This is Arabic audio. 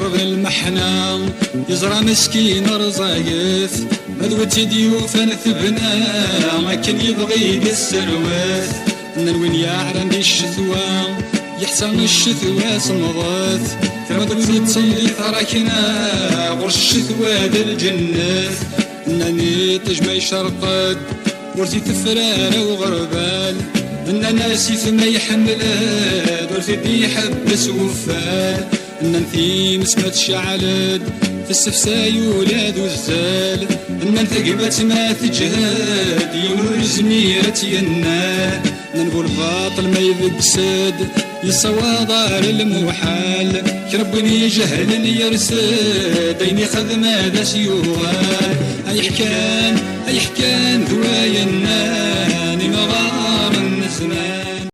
يضرب المحنة يزرى مسكين رزايث مذوتي ديوف نثبنا ما كان يبغي السروات نوين يعرن دي الشثوى يحسن الشثوى صمغات مذوتي تصلي ثراكنا غرش الشثوى ذا الجنة انني تجمع شرقد ورثي تفرار وغربال ان ناسي فما يحملاد ورثي دي يحبس وفال ان نثيم سمات شعلد في السفساي ولاد والزال ان ثقبت ما تجهاد ينور زميرة ينال نقول باطل ما يذبسد يسوى دار المحال كربني جهل يرسد ديني خذ ماذا سيوال اي حكان ذوايا الناني